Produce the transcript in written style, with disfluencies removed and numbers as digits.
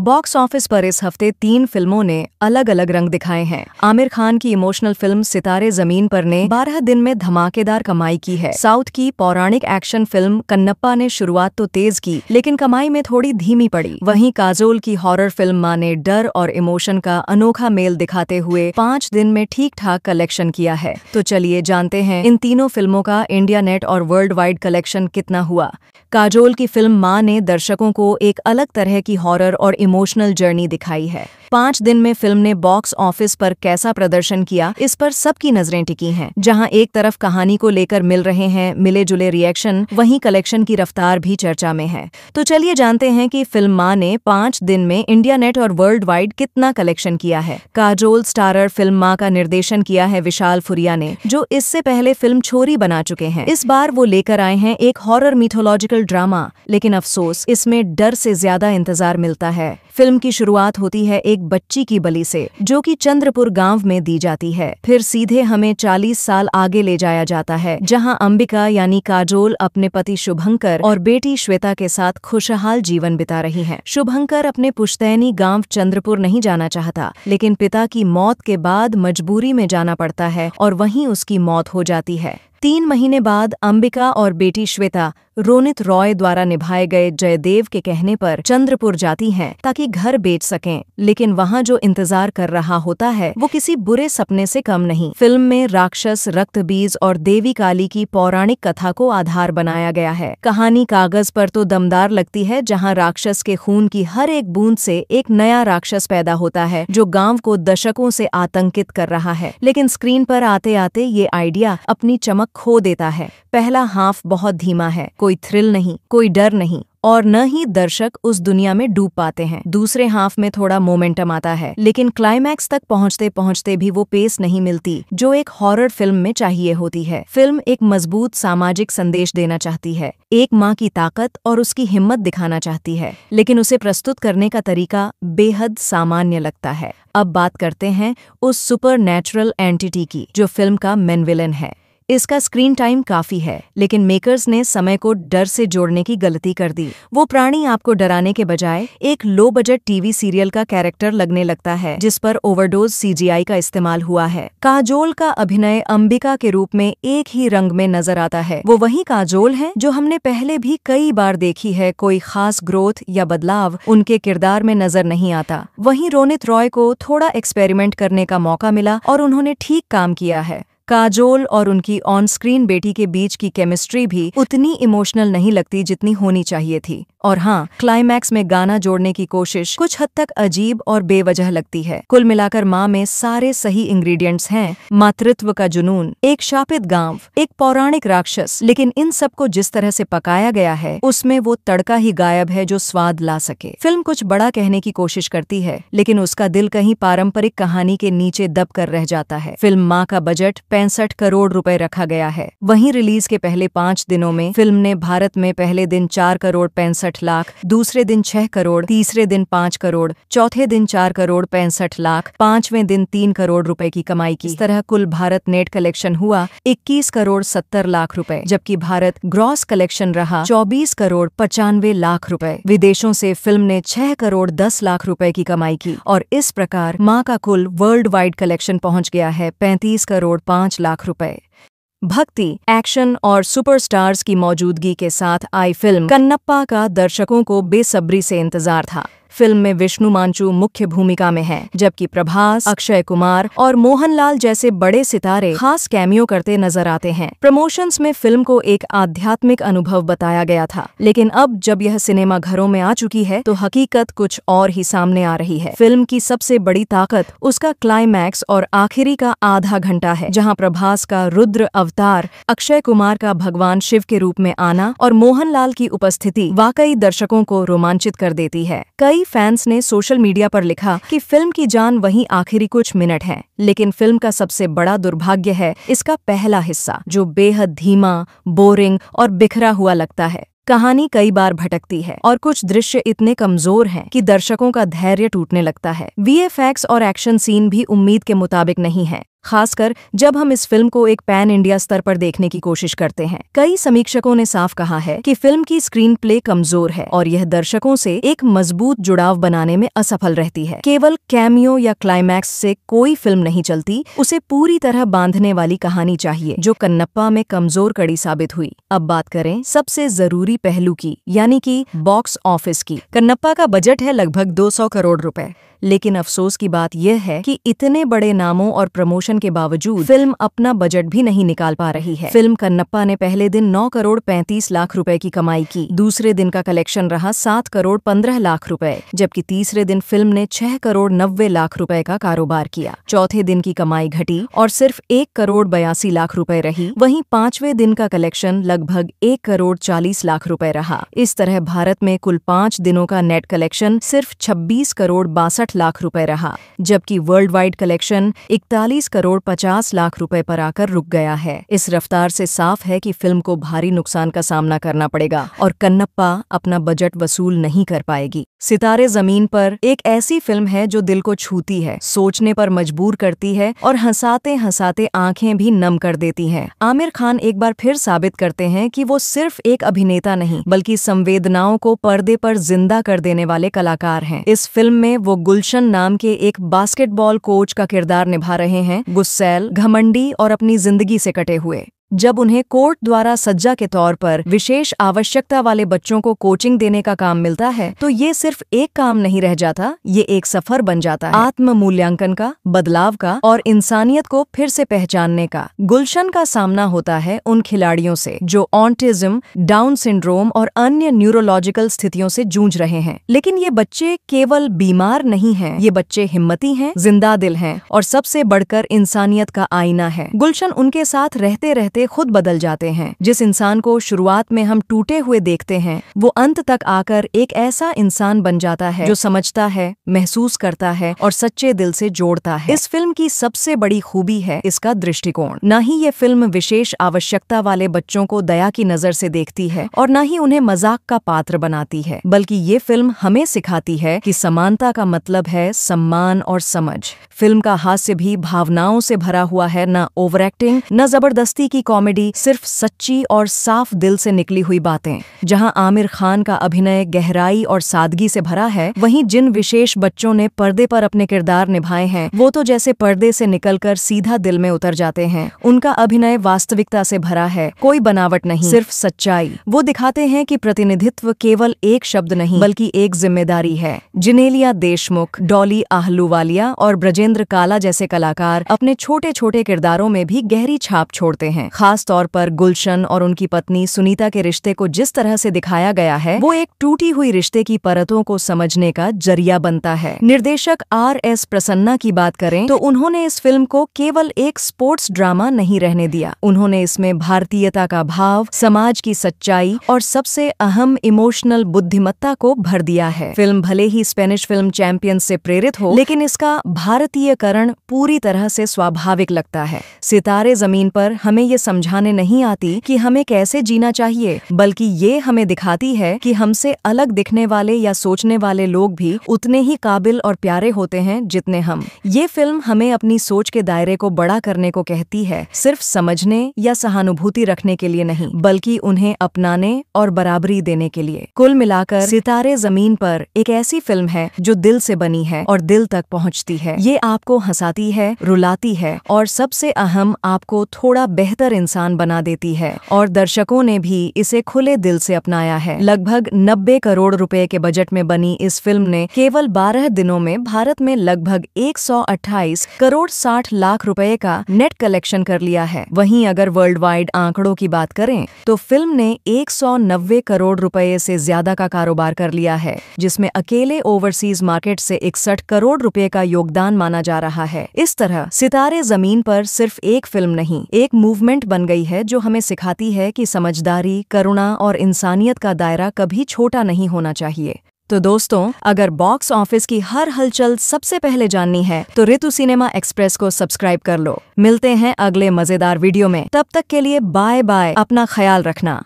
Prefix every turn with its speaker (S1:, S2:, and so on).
S1: Box office पर इस हफ्ते 3 फिल्मों ने अलग अलग रंग दिखाए हैं। आमिर खान की इमोशनल फिल्म सितारे जमीन पर ने 12 दिन में धमाकेदार कमाई की है। साउथ की पौराणिक एक्शन फिल्म कन्नप्पा ने शुरुआत तो तेज की, लेकिन कमाई में थोड़ी धीमी पड़ी। वहीं काजोल की हॉरर फिल्म मां ने डर और इमोशन का अनोखा मेल दिखाते हुए 5 दिन में ठीक ठाक कलेक्शन किया है। तो चलिए जानते हैं इन तीनों फिल्मों का इंडिया नेट और वर्ल्ड वाइड कलेक्शन कितना हुआ। काजोल की फिल्म मां ने दर्शकों को एक अलग तरह की हॉरर और इमोशनल जर्नी दिखाई है। 5 दिन में फिल्म ने बॉक्स ऑफिस पर कैसा प्रदर्शन किया, इस पर सबकी नजरें टिकी हैं। जहां एक तरफ कहानी को लेकर मिल रहे हैं मिले जुले रिएक्शन, वहीं कलेक्शन की रफ्तार भी चर्चा में है। तो चलिए जानते हैं कि फिल्म मां ने 5 दिन में इंडिया नेट और वर्ल्ड वाइड कितना कलेक्शन किया है। काजोल स्टारर फिल्म मां का निर्देशन किया है विशाल फुरिया ने, जो इससे पहले फिल्म छोरी बना चुके हैं। इस बार वो लेकर आए हैं एक हॉरर मिथोलॉजिकल ड्रामा, लेकिन अफसोस इसमें डर से ज्यादा इंतजार मिलता है। फिल्म की शुरुआत होती है एक बच्ची की बलि से, जो कि चंद्रपुर गांव में दी जाती है। फिर सीधे हमें 40 साल आगे ले जाया जाता है, जहां अंबिका यानी काजोल अपने पति शुभंकर और बेटी श्वेता के साथ खुशहाल जीवन बिता रही हैं। शुभंकर अपने पुश्तैनी गांव चंद्रपुर नहीं जाना चाहता, लेकिन पिता की मौत के बाद मजबूरी में जाना पड़ता है और वहीं उसकी मौत हो जाती है। 3 महीने बाद अंबिका और बेटी श्वेता रोनित रॉय द्वारा निभाए गए जयदेव के कहने पर चंद्रपुर जाती हैं ताकि घर बेच सकें, लेकिन वहां जो इंतजार कर रहा होता है वो किसी बुरे सपने से कम नहीं। फिल्म में राक्षस, रक्तबीज और देवी काली की पौराणिक कथा को आधार बनाया गया है। कहानी कागज पर तो दमदार लगती है, जहां राक्षस के खून की हर एक बूंद से एक नया राक्षस पैदा होता है जो गांव को दशकों से आतंकित कर रहा है। लेकिन स्क्रीन पर आते आते ये आइडिया अपनी चमक खो देता है। पहला हाफ बहुत धीमा है, कोई थ्रिल नहीं, कोई डर नहीं, और न ही दर्शक उस दुनिया में डूब पाते हैं। दूसरे हाफ में थोड़ा मोमेंटम आता है, लेकिन क्लाइमैक्स तक पहुंचते पहुंचते भी वो पेस नहीं मिलती जो एक हॉरर फिल्म में चाहिए होती है। फिल्म एक मजबूत सामाजिक संदेश देना चाहती है, एक माँ की ताकत और उसकी हिम्मत दिखाना चाहती है, लेकिन उसे प्रस्तुत करने का तरीका बेहद सामान्य लगता है। अब बात करते हैं उस सुपर नेचुरल एंटिटी की जो फिल्म का मेन विलन है। इसका स्क्रीन टाइम काफी है, लेकिन मेकर्स ने समय को डर से जोड़ने की गलती कर दी। वो प्राणी आपको डराने के बजाय एक लो बजट टीवी सीरियल का कैरेक्टर लगने लगता है, जिस पर ओवरडोज CGI का इस्तेमाल हुआ है। काजोल का अभिनय अंबिका के रूप में एक ही रंग में नजर आता है। वो वही काजोल है जो हमने पहले भी कई बार देखी है। कोई खास ग्रोथ या बदलाव उनके किरदार में नजर नहीं आता। वहीं रोनित रॉय को थोड़ा एक्सपेरिमेंट करने का मौका मिला और उन्होंने ठीक काम किया है। काजोल और उनकी ऑन स्क्रीन बेटी के बीच की केमिस्ट्री भी उतनी इमोशनल नहीं लगती जितनी होनी चाहिए थी। और हाँ, क्लाइमैक्स में गाना जोड़ने की कोशिश कुछ हद तक अजीब और बेवजह लगती है। कुल मिलाकर माँ में सारे सही इंग्रेडिएंट्स हैं। मातृत्व का जुनून, एक शापित गांव, एक पौराणिक राक्षस, लेकिन इन सब को जिस तरह से पकाया गया है उसमें वो तड़का ही गायब है जो स्वाद ला सके। फिल्म कुछ बड़ा कहने की कोशिश करती है, लेकिन उसका दिल कहीं पारंपरिक कहानी के नीचे दब कर रह जाता है। फिल्म माँ का बजट 65 करोड़ रुपए रखा गया है। वहीं रिलीज के पहले 5 दिनों में फिल्म ने भारत में पहले दिन 4 करोड़ 65 लाख, दूसरे दिन 6 करोड़, तीसरे दिन 5 करोड़, चौथे दिन 4 करोड़ 65 लाख, 5वें दिन 3 करोड़ रुपए की कमाई की। इस तरह कुल भारत नेट कलेक्शन हुआ 21 करोड़ 70 लाख रुपए, जबकि भारत ग्रॉस कलेक्शन रहा 24 करोड़ 95 लाख रुपए। विदेशों से फिल्म ने 6 करोड़ 10 लाख रुपए की कमाई की और इस प्रकार माँ का कुल वर्ल्ड वाइड कलेक्शन पहुंच गया है 35 करोड़ 5 लाख रुपए। भक्ति, एक्शन और सुपरस्टार्स की मौजूदगी के साथ आई फिल्म कन्नप्पा का दर्शकों को बेसब्री से इंतजार था। फिल्म में विष्णु मांचू मुख्य भूमिका में हैं, जबकि प्रभास, अक्षय कुमार और मोहनलाल जैसे बड़े सितारे खास कैमियो करते नजर आते हैं। प्रमोशंस में फिल्म को एक आध्यात्मिक अनुभव बताया गया था, लेकिन अब जब यह सिनेमा घरों में आ चुकी है तो हकीकत कुछ और ही सामने आ रही है। फिल्म की सबसे बड़ी ताकत उसका क्लाइमैक्स और आखिरी का आधा घंटा है, जहां प्रभास का रुद्र अवतार, अक्षय कुमार का भगवान शिव के रूप में आना और मोहनलाल की उपस्थिति वाकई दर्शकों को रोमांचित कर देती है। कई फैंस ने सोशल मीडिया पर लिखा कि फिल्म की जान वहीं आखिरी कुछ मिनट है, लेकिन फिल्म का सबसे बड़ा दुर्भाग्य है इसका पहला हिस्सा, जो बेहद धीमा, बोरिंग और बिखरा हुआ लगता है। कहानी कई बार भटकती है और कुछ दृश्य इतने कमजोर हैं कि दर्शकों का धैर्य टूटने लगता है। VFX और एक्शन सीन भी उम्मीद के मुताबिक नहीं है। खासकर जब हम इस फिल्म को एक पैन इंडिया स्तर पर देखने की कोशिश करते हैं। कई समीक्षकों ने साफ कहा है कि फिल्म की स्क्रीन प्ले कमजोर है और यह दर्शकों से एक मजबूत जुड़ाव बनाने में असफल रहती है। केवल कैमियो या क्लाइमैक्स से कोई फिल्म नहीं चलती, उसे पूरी तरह बांधने वाली कहानी चाहिए, जो कन्नप्पा में कमजोर कड़ी साबित हुई। अब बात करें सबसे जरूरी पहलू की, यानी कि बॉक्स ऑफिस की। कन्नप्पा का बजट है लगभग 200 करोड़ रुपए, लेकिन अफसोस की बात यह है कि इतने बड़े नामों और प्रमोशन के बावजूद फिल्म अपना बजट भी नहीं निकाल पा रही है। फिल्म कन्नप्पा ने पहले दिन 9 करोड़ 35 लाख रुपए की कमाई की। दूसरे दिन का कलेक्शन रहा 7 करोड़ 15 लाख रुपए, जबकि तीसरे दिन फिल्म ने 6 करोड़ 90 लाख रुपए का कारोबार किया। चौथे दिन की कमाई घटी और सिर्फ 1 करोड़ 82 लाख रुपए रही। वहीं पांचवें दिन का कलेक्शन लगभग 1 करोड़ 40 लाख रुपए रहा। इस तरह भारत में कुल 5 दिनों का नेट कलेक्शन सिर्फ 26 करोड़ 62 लाख रुपए रहा, जबकि world wide collection 41 crore 50 lakh रुपए पर आकर रुक गया है। इस रफ्तार से साफ है कि फिल्म को भारी नुकसान का सामना करना पड़ेगा और कन्नप्पा अपना बजट वसूल नहीं कर पाएगी। सितारे जमीन पर एक ऐसी फिल्म है जो दिल को छूती है, सोचने पर मजबूर करती है और हंसाते हंसाते आंखें भी नम कर देती हैं। आमिर खान एक बार फिर साबित करते हैं कि वो सिर्फ एक अभिनेता नहीं, बल्कि संवेदनाओं को पर्दे पर जिंदा कर देने वाले कलाकार हैं। इस फिल्म में वो गुलशन नाम के एक बास्केटबॉल कोच का किरदार निभा रहे हैं, गुस्सैल, घमंडी और अपनी जिंदगी से कटे हुए। जब उन्हें कोर्ट द्वारा सज्जा के तौर पर विशेष आवश्यकता वाले बच्चों को कोचिंग देने का काम मिलता है, तो ये सिर्फ एक काम नहीं रह जाता, ये एक सफर बन जाता है, आत्म मूल्यांकन का, बदलाव का और इंसानियत को फिर से पहचानने का। गुलशन का सामना होता है उन खिलाड़ियों से जो ऑटिज्म, डाउन सिंड्रोम और अन्य न्यूरोलॉजिकल स्थितियों से जूझ रहे हैं। लेकिन ये बच्चे केवल बीमार नहीं हैं, ये बच्चे हिम्मती हैं, जिंदा दिल हैं और सबसे बढ़कर इंसानियत का आईना है। गुलशन उनके साथ रहते रहते खुद बदल जाते हैं। जिस इंसान को शुरुआत में हम टूटे हुए देखते हैं, वो अंत तक आकर एक ऐसा इंसान बन जाता है जो समझता है, महसूस करता है और सच्चे दिल से जोड़ता है। इस फिल्म की सबसे बड़ी खूबी है इसका दृष्टिकोण। न ही ये फिल्म विशेष आवश्यकता वाले बच्चों को दया की नजर से देखती है और न ही उन्हें मजाक का पात्र बनाती है, बल्कि ये फिल्म हमें सिखाती है कि समानता का मतलब है सम्मान और समझ। फिल्म का हास्य भी भावनाओं से भरा हुआ है, न ओवर एक्टिंग, न जबरदस्ती की कॉमेडी, सिर्फ सच्ची और साफ दिल से निकली हुई बातें। जहां आमिर खान का अभिनय गहराई और सादगी से भरा है, वहीं जिन विशेष बच्चों ने पर्दे पर अपने किरदार निभाए हैं, वो तो जैसे पर्दे से निकलकर सीधा दिल में उतर जाते हैं। उनका अभिनय वास्तविकता से भरा है, कोई बनावट नहीं, सिर्फ सच्चाई। वो दिखाते हैं कि प्रतिनिधित्व केवल एक शब्द नहीं, बल्कि एक जिम्मेदारी है। जिनेलिया देशमुख, डॉली आहलूवालिया और ब्रजेंद्र काला जैसे कलाकार अपने छोटे छोटे किरदारों में भी गहरी छाप छोड़ते हैं। खास तौर पर गुलशन और उनकी पत्नी सुनीता के रिश्ते को जिस तरह से दिखाया गया है, वो एक टूटी हुई रिश्ते की परतों को समझने का जरिया बनता है। निर्देशक R.S. प्रसन्ना की बात करें तो उन्होंने इस फिल्म को केवल एक स्पोर्ट्स ड्रामा नहीं रहने दिया। उन्होंने इसमें भारतीयता का भाव, समाज की सच्चाई और सबसे अहम इमोशनल बुद्धिमत्ता को भर दिया है। फिल्म भले ही स्पेनिश फिल्म चैंपियंस से प्रेरित हो, लेकिन इसका भारतीयकरण पूरी तरह से स्वाभाविक लगता है। सितारे जमीन पर हमें ये समझाने नहीं आती कि हमें कैसे जीना चाहिए, बल्कि ये हमें दिखाती है कि हमसे अलग दिखने वाले या सोचने वाले लोग भी उतने ही काबिल और प्यारे होते हैं जितने हम। ये फिल्म हमें अपनी सोच के दायरे को बड़ा करने को कहती है, सिर्फ समझने या सहानुभूति रखने के लिए नहीं, बल्कि उन्हें अपनाने और बराबरी देने के लिए। कुल मिलाकर सितारे जमीन पर एक ऐसी फिल्म है जो दिल से बनी है और दिल तक पहुंचती है। ये आपको हंसाती है, रुलाती है और सबसे अहम आपको थोड़ा बेहतर इंसान बना देती है। और दर्शकों ने भी इसे खुले दिल से अपनाया है। लगभग 90 करोड़ रुपए के बजट में बनी इस फिल्म ने केवल 12 दिनों में भारत में लगभग 128 करोड़ 60 लाख रुपए का नेट कलेक्शन कर लिया है। वहीं अगर वर्ल्ड वाइड आंकड़ों की बात करें तो फिल्म ने 190 करोड़ रुपए से ज्यादा का कारोबार कर लिया है, जिसमें अकेले ओवरसीज मार्केट से 61 करोड़ रुपए का योगदान माना जा रहा है। इस तरह सितारे जमीन पर सिर्फ एक फिल्म नहीं, एक मूवमेंट बन गई है जो हमें सिखाती है कि समझदारी, करुणा और इंसानियत का दायरा कभी छोटा नहीं होना चाहिए। तो दोस्तों, अगर बॉक्स ऑफिस की हर हलचल सबसे पहले जाननी है तो ऋतु सिनेमा एक्सप्रेस को सब्सक्राइब कर लो। मिलते हैं अगले मजेदार वीडियो में, तब तक के लिए बाय बाय, अपना ख्याल रखना।